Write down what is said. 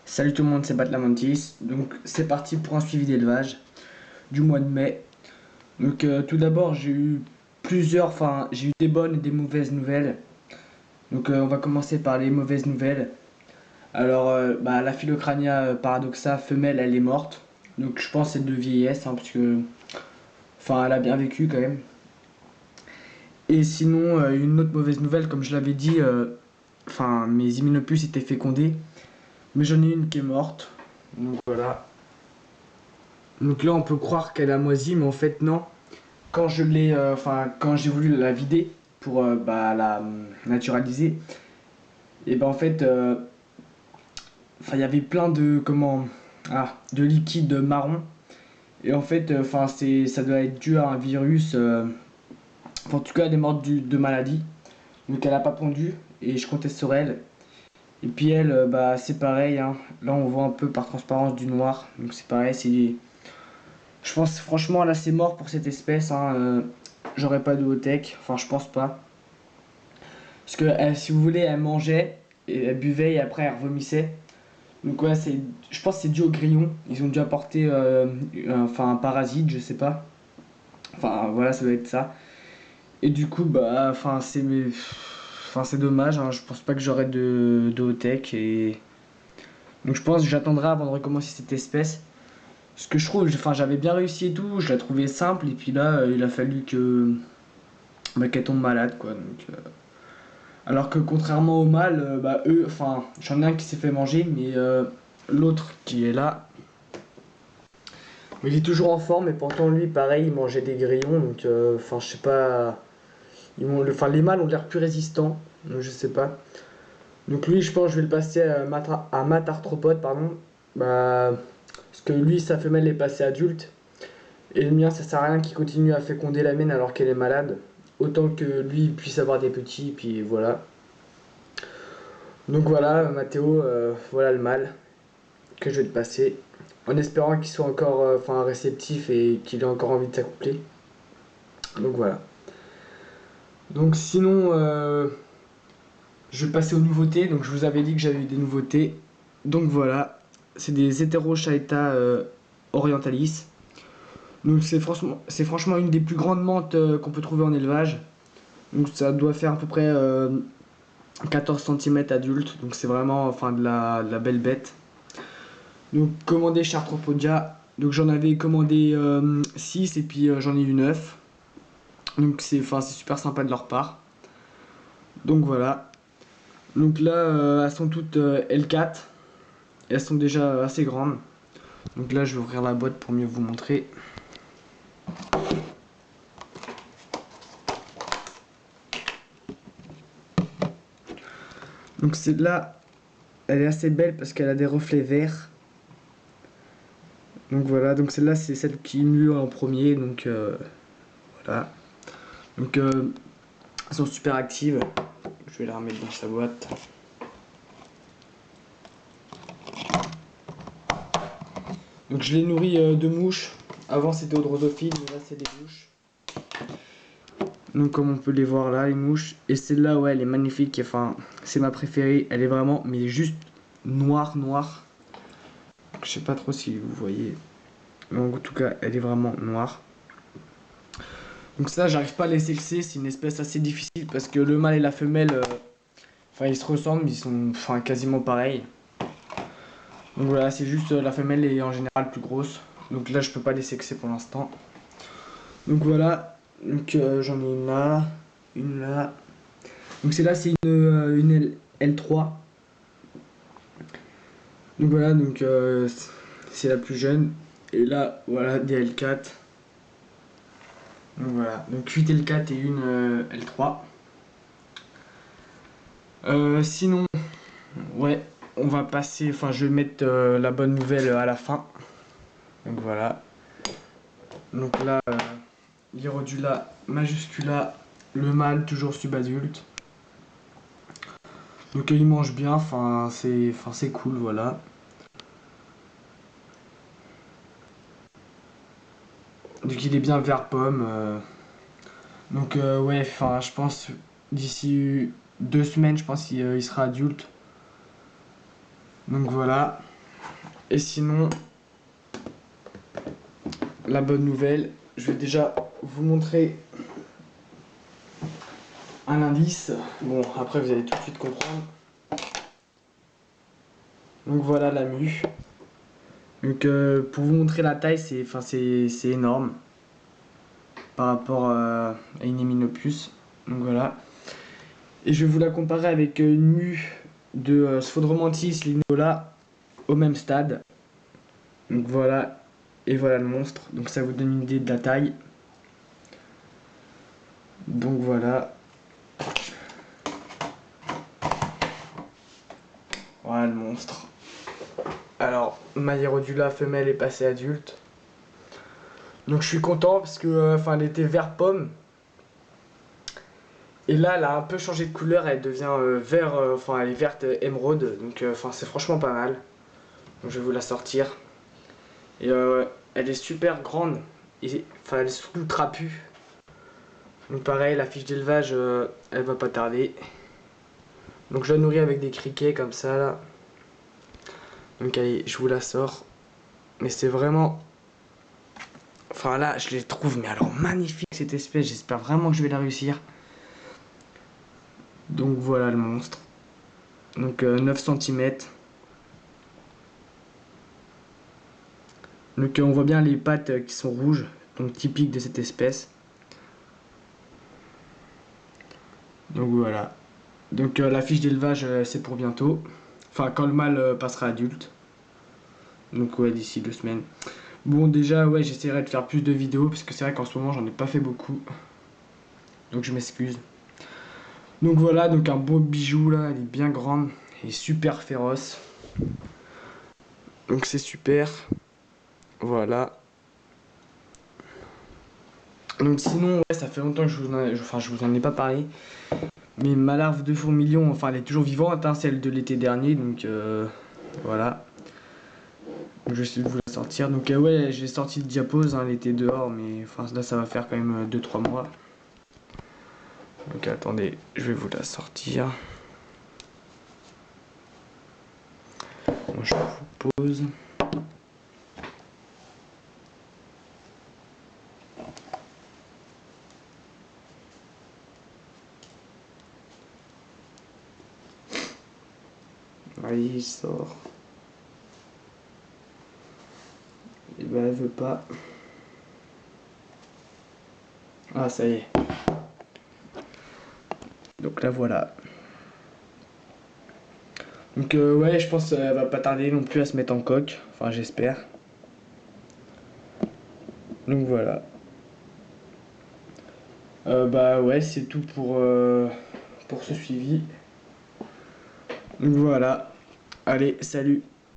Salut tout le monde, c'est Batlamantis. Donc c'est parti pour un suivi d'élevage du mois de mai. Donc tout d'abord j'ai eu des bonnes et des mauvaises nouvelles. Donc on va commencer par les mauvaises nouvelles. Alors la Philocrania paradoxa femelle elle est morte. Donc je pense que c'est de vieillesse parce que elle a bien vécu quand même. Et sinon une autre mauvaise nouvelle comme je l'avais dit, mes hyménopus étaient fécondés. Mais j'en ai une qui est morte. Donc voilà. Donc là, on peut croire qu'elle a moisi, mais en fait, non. Quand j'ai voulu la vider pour la naturaliser, et ben en fait, il y avait plein de liquide marron. Et en fait, ça doit être dû à un virus. En tout cas, elle est morte de maladie. Donc elle a pas pondu et je comptais sur elle. Et puis elle, c'est pareil, hein. Là, on voit un peu par transparence du noir. Donc c'est pareil, je pense franchement là c'est mort pour cette espèce, hein. J'aurais pas de tech, enfin je pense pas. Parce que si vous voulez elle mangeait, et elle buvait et après elle revomissait. Donc ouais je pense que c'est dû au grillon. Ils ont dû apporter un parasite, je sais pas. Enfin voilà ça doit être ça. Et du coup c'est dommage, hein. Je pense pas que j'aurai de tech et. Donc je pense que j'attendrai avant de recommencer cette espèce. Ce que je trouve, j'avais bien réussi et tout, je la trouvais simple, et puis là, il a fallu qu'elle tombe malade, quoi. Alors que contrairement aux mâles, j'en ai un qui s'est fait manger, mais l'autre qui est là, il est toujours en forme, et pourtant lui, pareil, il mangeait des grillons, je sais pas, les mâles ont l'air plus résistants, donc je sais pas. Donc lui, je pense que je vais le passer à mat arthropode, pardon, parce que lui, sa femelle est passée adulte. Et le mien, ça sert à rien qu'il continue à féconder la mienne alors qu'elle est malade. Autant que lui il puisse avoir des petits, puis voilà. Donc voilà, Mathéo, voilà le mâle que je vais te passer. En espérant qu'il soit encore réceptif et qu'il ait encore envie de s'accoupler. Donc voilà. Donc sinon, je vais passer aux nouveautés. Donc je vous avais dit que j'avais eu des nouveautés. Donc voilà, c'est des Heterochaeta orientalis. Donc c'est franchement une des plus grandes menthes qu'on peut trouver en élevage. Donc ça doit faire à peu près 14 cm adulte. Donc c'est vraiment de la belle bête. Donc commandé chez Arthropodia. Donc j'en avais commandé 6 et puis j'en ai eu 9. Donc c'est super sympa de leur part. Donc voilà. Donc là elles sont toutes L4. Et elles sont déjà assez grandes. Donc là je vais ouvrir la boîte pour mieux vous montrer. Donc celle-là, elle est assez belle parce qu'elle a des reflets verts. Donc voilà, donc celle-là c'est celle qui mue en premier, donc voilà. Donc elles sont super actives. Je vais la remettre dans sa boîte. Donc je les nourris de mouches. Avant c'était au drosophile, mais là c'est des mouches. Donc comme on peut les voir là, les mouches. Et celle-là, ouais, elle est magnifique. Enfin, c'est ma préférée. Elle est vraiment, mais juste noire, noire. Je sais pas trop si vous voyez. Mais en tout cas, elle est vraiment noire. Donc ça, j'arrive pas à les sexer. C'est une espèce assez difficile parce que le mâle et la femelle, ils se ressemblent. Ils sont quasiment pareils. Donc voilà, c'est juste la femelle est en général plus grosse. Donc là, je peux pas les sexer pour l'instant. Donc voilà. Donc j'en ai une là, une là. Donc celle-là, c'est une L3. Donc voilà, c'est la plus jeune. Et là, voilà, des L4. Donc voilà, donc 8 L4 et une L3. Sinon, ouais, on va passer, je vais mettre la bonne nouvelle à la fin. Donc voilà. Donc là, l'Irodula majuscula, le mâle toujours subadulte. Donc il mange bien, c'est cool, voilà. Donc il est bien vert pomme. Donc ouais, je pense d'ici 2 semaines, je pense qu'il sera adulte. Donc voilà. Et sinon, la bonne nouvelle, je vais déjà vous montrer un indice. Bon, après vous allez tout de suite comprendre. Donc voilà la mue. Donc pour vous montrer la taille, c'est énorme par rapport à une Éminopus. Donc voilà. Et je vais vous la comparer avec une mue de Sphodromantis lignola au même stade. Donc voilà. Et voilà le monstre. Donc ça vous donne une idée de la taille. Donc voilà. Voilà le monstre. Alors, ma Hierodula femelle est passée adulte. Donc je suis content parce que elle était vert pomme. Et là, elle a un peu changé de couleur, elle devient vert, elle est verte émeraude. Donc c'est franchement pas mal. Donc je vais vous la sortir. Et elle est super grande. Et elle est surtout trapue. Donc pareil, la fiche d'élevage, elle va pas tarder. Donc je la nourris avec des criquets comme ça là. Donc allez, je vous la sors. Mais c'est vraiment... Enfin là, je les trouve mais alors magnifique cette espèce. J'espère vraiment que je vais la réussir. Donc voilà le monstre. Donc 9 cm. Donc on voit bien les pattes qui sont rouges. Donc typiques de cette espèce. Donc voilà. Donc la fiche d'élevage c'est pour bientôt. Enfin quand le mâle passera adulte. Donc ouais, d'ici 2 semaines. Bon déjà ouais, j'essaierai de faire plus de vidéos parce que c'est vrai qu'en ce moment j'en ai pas fait beaucoup. Donc je m'excuse. Donc voilà, donc un beau bijou là, elle est bien grande et super féroce. Donc c'est super. Voilà. Donc sinon, ouais, ça fait longtemps que je vous en ai pas parlé. Mais ma larve de fourmilion, enfin elle est toujours vivante, hein, celle de l'été dernier, donc voilà. Donc, je vais essayer de vous la sortir. Donc ouais, j'ai sorti le diapose, hein, elle était dehors, mais enfin là ça va faire quand même 2-3 mois. Donc attendez, je vais vous la sortir. Bon, je vous pose. Allez, il sort. Et ben elle veut pas. Ah ça y est. Donc là voilà. Donc ouais, je pense qu'elle va pas tarder non plus à se mettre en coque. Enfin j'espère. Donc voilà. Bah ouais, c'est tout pour ce suivi. Donc voilà. Allez, salut.